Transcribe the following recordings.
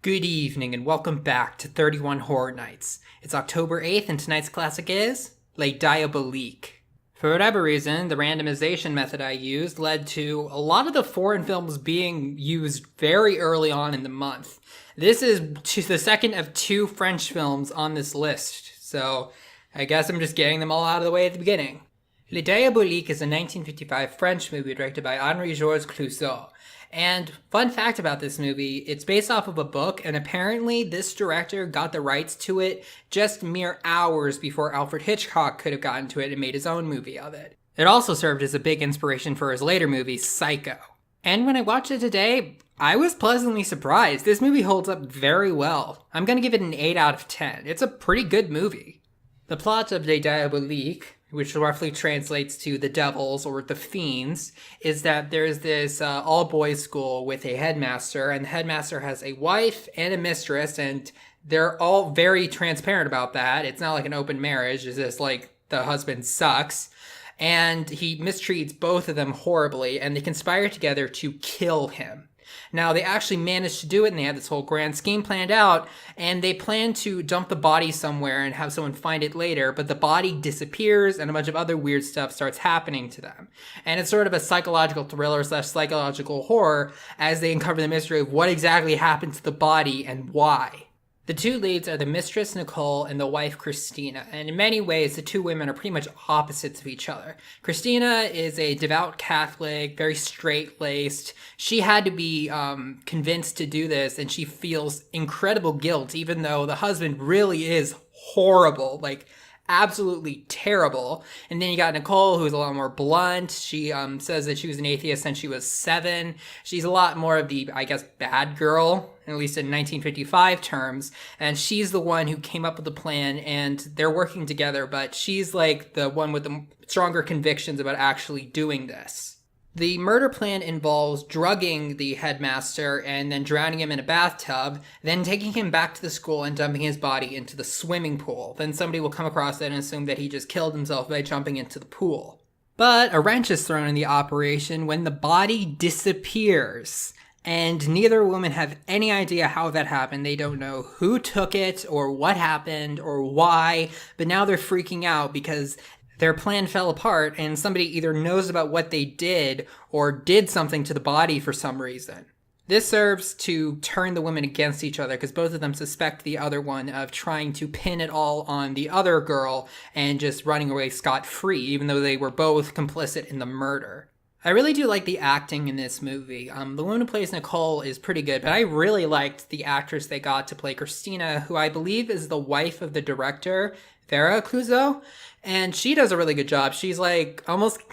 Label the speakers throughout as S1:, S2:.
S1: Good evening and welcome back to 31 Horror Nights. It's October 8th and tonight's classic is Les Diaboliques. For whatever reason, the randomization method I used led to a lot of the foreign films being used very early on in the month. This is the second of two French films on this list, so I guess I'm just getting them all out of the way at the beginning. Les Diaboliques is a 1955 French movie directed by Henri-Georges Clouzot. And fun fact about this movie, it's based off of a book, and apparently this director got the rights to it just mere hours before Alfred Hitchcock could have gotten to it and made his own movie of it. It also served as a big inspiration for his later movie, Psycho. And when I watched it today, I was pleasantly surprised. This movie holds up very well. I'm going to give it an 8 out of 10. It's a pretty good movie. The plot of Les Diaboliques, which roughly translates to the devils or the fiends, is that there's this all-boys school with a headmaster, and the headmaster has a wife and a mistress, and they're all very transparent about that. It's not like an open marriage. It's just like the husband sucks, and he mistreats both of them horribly, and they conspire together to kill him. Now, they actually managed to do it, and they had this whole grand scheme planned out, and they plan to dump the body somewhere and have someone find it later, but the body disappears, and a bunch of other weird stuff starts happening to them. And it's sort of a psychological thriller / psychological horror as they uncover the mystery of what exactly happened to the body and why. The two leads are the mistress, Nicole, and the wife, Christina. And in many ways, the two women are pretty much opposites of each other. Christina is a devout Catholic, very straight-laced. She had to be convinced to do this, and she feels incredible guilt, even though the husband really is horrible, like absolutely terrible. And then you got Nicole, who's a lot more blunt. She says that she was an atheist since she was 7. She's a lot more of the, I guess, bad girl, at least in 1955 terms. And she's the one who came up with the plan, and they're working together, but she's like the one with the stronger convictions about actually doing this. The murder plan involves drugging the headmaster and then drowning him in a bathtub, then taking him back to the school and dumping his body into the swimming pool. Then somebody will come across it and assume that he just killed himself by jumping into the pool. But a wrench is thrown in the operation when the body disappears. And neither woman have any idea how that happened. They don't know who took it or what happened or why, but now they're freaking out because their plan fell apart, and somebody either knows about what they did or did something to the body for some reason. This serves to turn the women against each other because both of them suspect the other one of trying to pin it all on the other girl and just running away scot-free, even though they were both complicit in the murder. I really do like the acting in this movie. The woman who plays Nicole is pretty good, but I really liked the actress they got to play Christina, who I believe is the wife of the director, Vera Clouzot. And she does a really good job. She's like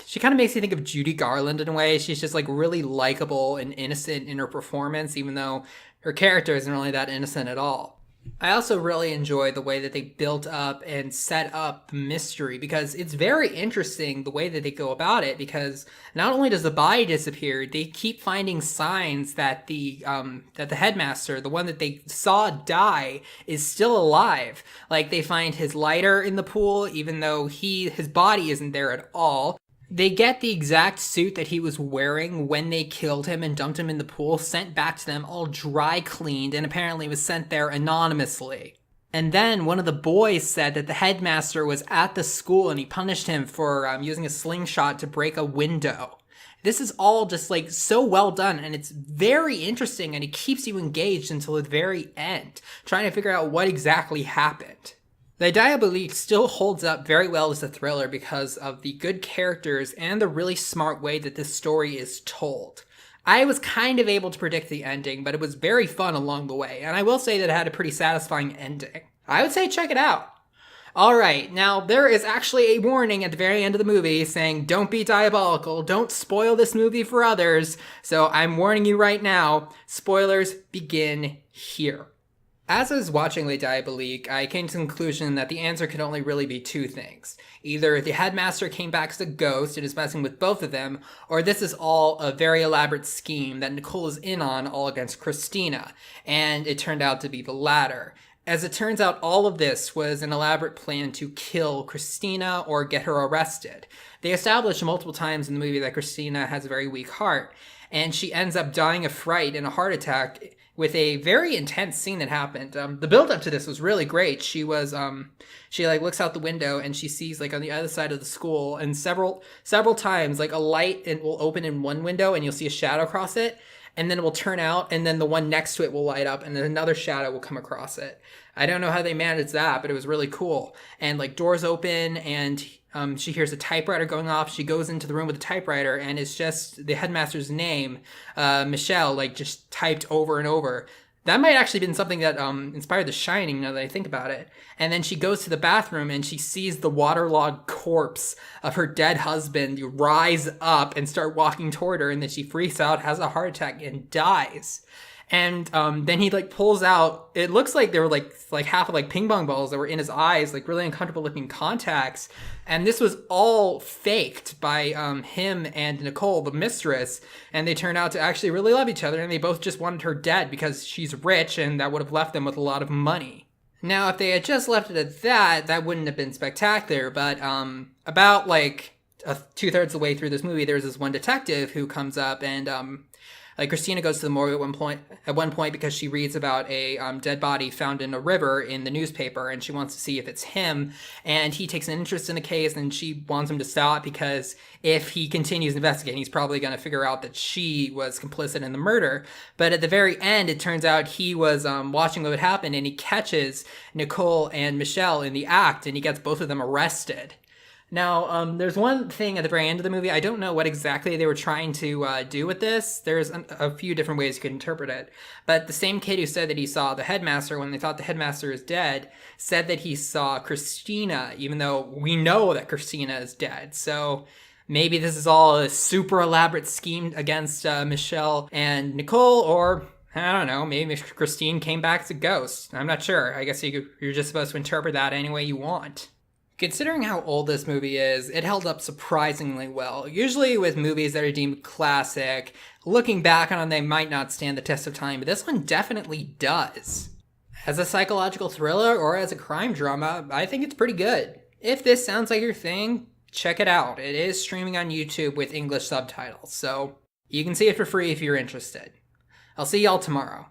S1: she kind of makes you think of Judy Garland in a way. She's just like really likable and innocent in her performance, even though her character isn't really that innocent at all. I also really enjoy the way that they built up and set up the mystery because it's very interesting the way that they go about it, because not only does the body disappear, they keep finding signs that the headmaster, the one that they saw die, is still alive. Like they find his lighter in the pool, even though his body isn't there at all. They get the exact suit that he was wearing when they killed him and dumped him in the pool sent back to them all dry cleaned, and apparently was sent there anonymously. And then one of the boys said that the headmaster was at the school and he punished him for using a slingshot to break a window. This is all just like so well done, and it's very interesting, and it keeps you engaged until the very end, trying to figure out what exactly happened. Les Diaboliques still holds up very well as a thriller because of the good characters and the really smart way that this story is told. I was kind of able to predict the ending, but it was very fun along the way, and I will say that it had a pretty satisfying ending. I would say check it out. Alright, now there is actually a warning at the very end of the movie saying don't be diabolical, don't spoil this movie for others, so I'm warning you right now, spoilers begin here. As I was watching Les Diaboliques, I came to the conclusion that the answer could only really be two things. Either the headmaster came back as a ghost and is messing with both of them, or this is all a very elaborate scheme that Nicole is in on all against Christina, and it turned out to be the latter. As it turns out, all of this was an elaborate plan to kill Christina or get her arrested. They established multiple times in the movie that Christina has a very weak heart, and she ends up dying of fright and a heart attack with a very intense scene that happened. The build up to this was really great. She like looks out the window and she sees like on the other side of the school, and several times like a light will open in one window and you'll see a shadow cross it, and then it will turn out, and then the one next to it will light up, and then another shadow will come across it. I don't know how they managed that, but it was really cool. And like doors open, and she hears a typewriter going off. She goes into the room with the typewriter, and it's just the headmaster's name, Michelle, like just typed over and over. That might actually have been something that inspired The Shining, now that I think about it. And then she goes to the bathroom and she sees the waterlogged corpse of her dead husband rise up and start walking toward her, and then she freaks out, has a heart attack, and dies. And then he like pulls out, it looks like they were like half of like ping pong balls that were in his eyes, like really uncomfortable looking contacts. And this was all faked by him and Nicole, the mistress. And they turned out to actually really love each other, and they both just wanted her dead because she's rich, and that would have left them with a lot of money. Now, if they had just left it at that, that wouldn't have been spectacular. But about like 2/3 of the way through this movie, there's this one detective who comes up, and like Christina goes to the morgue at one point because she reads about a dead body found in a river in the newspaper, and she wants to see if it's him. And he takes an interest in the case, and she wants him to stop because if he continues investigating, he's probably going to figure out that she was complicit in the murder. But at the very end, it turns out he was watching what would happen, and he catches Nicole and Michelle in the act, and he gets both of them arrested. Now, there's one thing at the very end of the movie. I don't know what exactly they were trying to do with this. There's a few different ways you could interpret it. But the same kid who said that he saw the headmaster when they thought the headmaster is dead said that he saw Christina, even though we know that Christina is dead. So maybe this is all a super elaborate scheme against Michelle and Nicole, or I don't know, maybe Christine came back as a ghost. I'm not sure. I guess you're just supposed to interpret that any way you want. Considering how old this movie is, it held up surprisingly well. Usually with movies that are deemed classic, looking back on them, they might not stand the test of time, but this one definitely does. As a psychological thriller or as a crime drama, I think it's pretty good. If this sounds like your thing, check it out. It is streaming on YouTube with English subtitles, so you can see it for free if you're interested. I'll see y'all tomorrow.